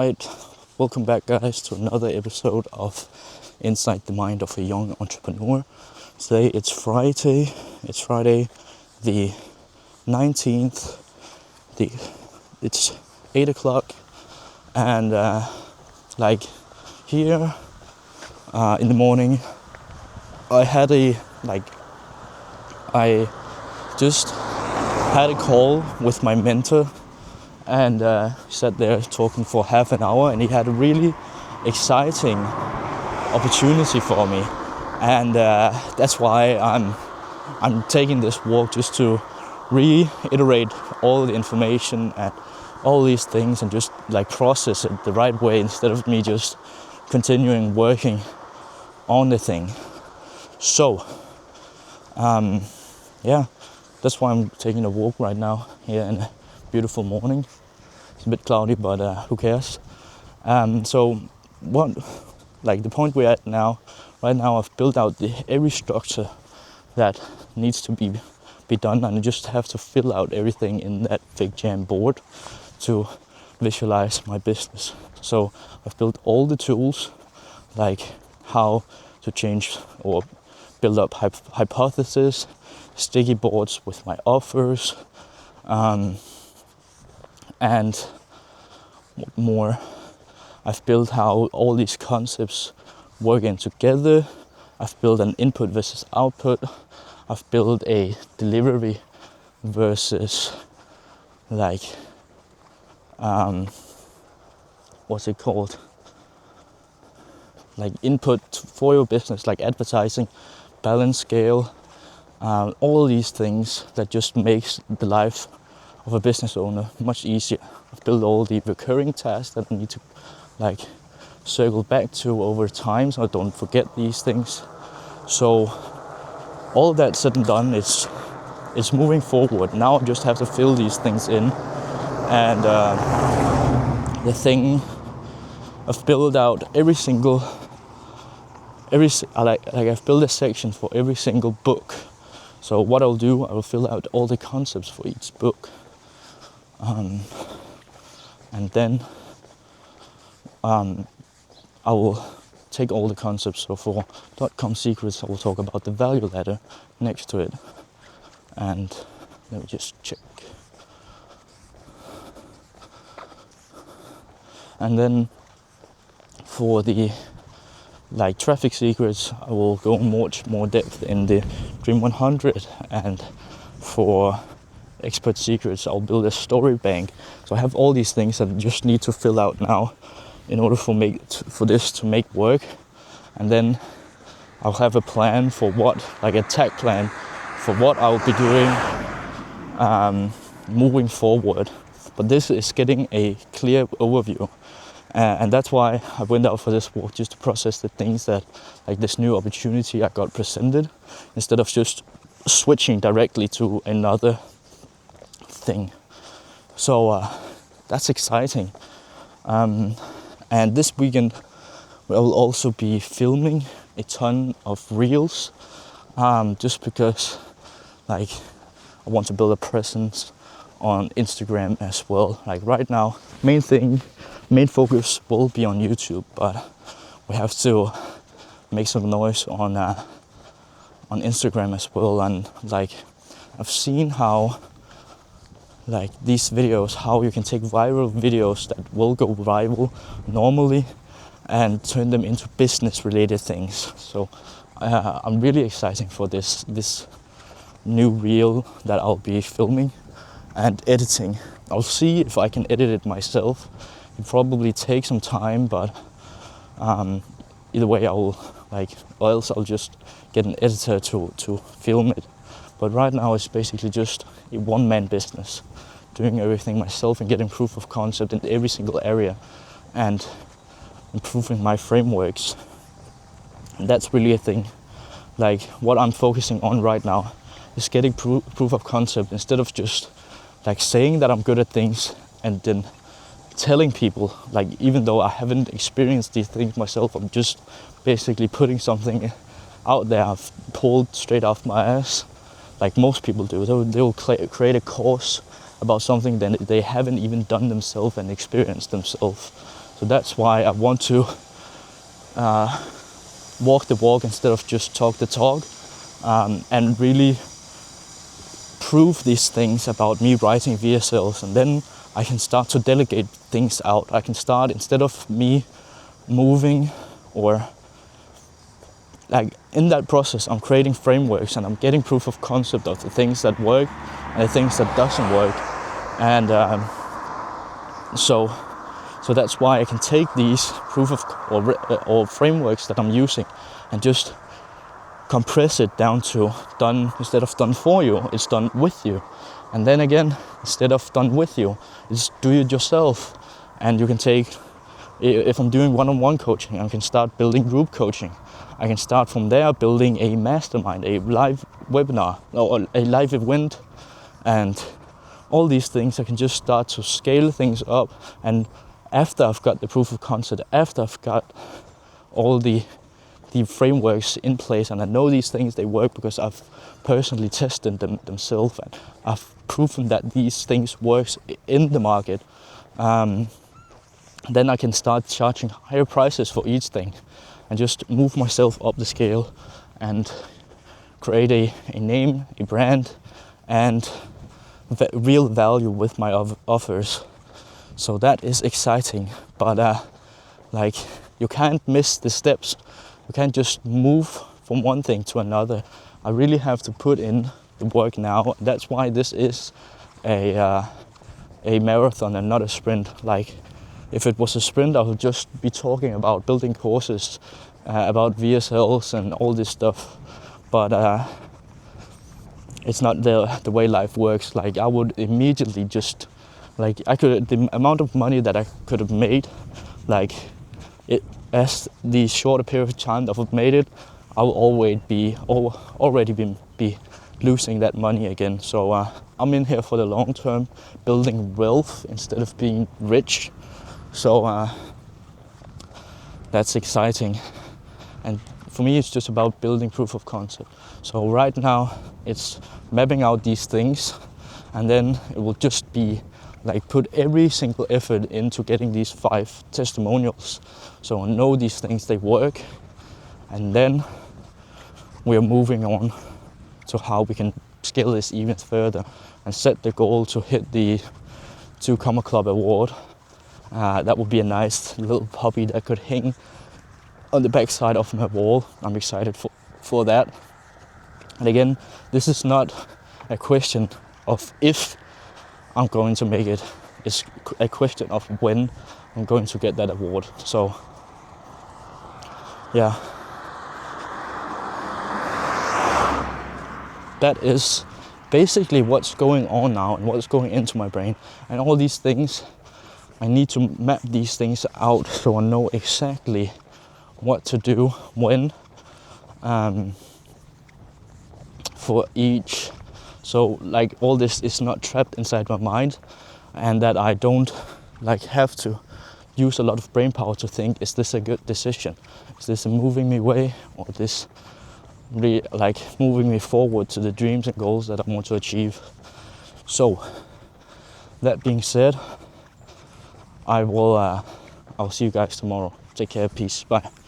Right, welcome back guys to another episode of Inside the Mind of a Young Entrepreneur. Today it's Friday the 19th, it's 8 o'clock and here in the morning I just had a call with my mentor and sat there talking for half an hour, and he had a really exciting opportunity for me, and that's why I'm taking this walk, just to reiterate all the information and all these things and just process it the right way instead of me just continuing working on the thing. So that's why I'm taking a walk right now here in a beautiful morning. It's a bit cloudy, but who cares? So the point we're at now, right now I've built out every structure that needs to be done, and I just have to fill out everything in that fig jam board to visualize my business. So I've built all the tools, like how to change or build up hypotheses, sticky boards with my offers, and what more. I've built how all these concepts work in together. I've built an input versus output. I've built a delivery versus input for your business, like advertising, balance scale, all these things that just makes the life of a business owner much easier. I've built all the recurring tasks that I need to circle back to over time, so I don't forget these things. So all that said and done, it's moving forward. Now I just have to fill these things in, and I've built out I've built a section for every single book. So what I'll do, I will fill out all the concepts for each book, and then I will take all the concepts. So for .com secrets, I will talk about the value ladder next to it. And let me just check. And then for the traffic secrets, I will go much more depth in the Dream 100, and for expert secrets, I'll build a story bank. So I have all these things that I just need to fill out now in order for this to make work, and then I'll have a plan for a tech plan for what I'll be doing moving forward. But this is getting a clear overview. And that's why I went out for this walk, just to process the things that, this new opportunity I got presented, instead of just switching directly to another thing. So that's exciting. And this weekend I will also be filming a ton of reels, just because I want to build a presence on Instagram as well. Right now, main focus will be on YouTube, but we have to make some noise on Instagram as well. And I've seen how these videos, how you can take viral videos that will go viral normally and turn them into business related things. So I'm really excited for this new reel that I'll be filming and editing. I'll see if I can edit it myself. It probably take some time, but either way or else I'll just get an editor to film it. But right now it's basically just a one-man business, doing everything myself and getting proof of concept in every single area and improving my frameworks. And that's really a thing. What I'm focusing on right now is getting proof of concept, instead of just saying that I'm good at things and then telling people, even though I haven't experienced these things myself, I'm just basically putting something out there I've pulled straight off my ass, like most people do. They'll create a course about something that they haven't even done themselves and experienced themselves. So that's why I want to walk the walk instead of just talk the talk, and really prove these things about me writing VSLs, and then I can start to delegate things out. I can start, instead of me moving, or like in that process, I'm creating frameworks and I'm getting proof of concept of the things that work and the things that doesn't work. And so that's why I can take these proof of or frameworks that I'm using and just compress it down to done. Instead of done for you, it's done with you. And then again, instead of done with you, it's do it yourself. And you can take, if I'm doing one-on-one coaching, I can start building group coaching. I can start from there building a mastermind, a live webinar, or a live event, and all these things. I can just start to scale things up. And after I've got the proof of concept, after I've got all the frameworks in place, and I know these things, they work because I've personally tested them themselves, and I've proven that these things works in the market, then I can start charging higher prices for each thing and just move myself up the scale and create a name, a brand, and real value with my offers. So that is exciting, but like, you can't miss the steps. You can't just move from one thing to another. I really have to put in the work now. That's why this is a marathon and not a sprint. Like, if it was a sprint, I would just be talking about building courses, about VSLs and all this stuff. But it's not the way life works. Like, I would immediately just, like, the amount of money that I could have made, like, as the shorter period of time that I've made it, I will already be losing that money again. So I'm in here for the long term, building wealth instead of being rich. So that's exciting. And for me, it's just about building proof of concept. So right now, it's mapping out these things, and then it will just be like put every single effort into getting these 5 testimonials. So I know these things, they work, and then we're moving on to how we can scale this even further and set the goal to hit the 2 Comma Club award. That would be a nice little puppy that could hang on the back side of my wall. I'm excited for that. And again, this is not a question of if I'm going to make it. It's a question of when I'm going to get that award. So yeah, that is basically what's going on now and what's going into my brain. And all these things, I need to map these things out so I know exactly what to do when, for each. So like, all this is not trapped inside my mind, and that I don't like have to use a lot of brain power to think, is this a good decision? Is this moving me away, or this like moving me forward to the dreams and goals that I want to achieve? So that being said, I'll see you guys tomorrow. Take care, peace, bye.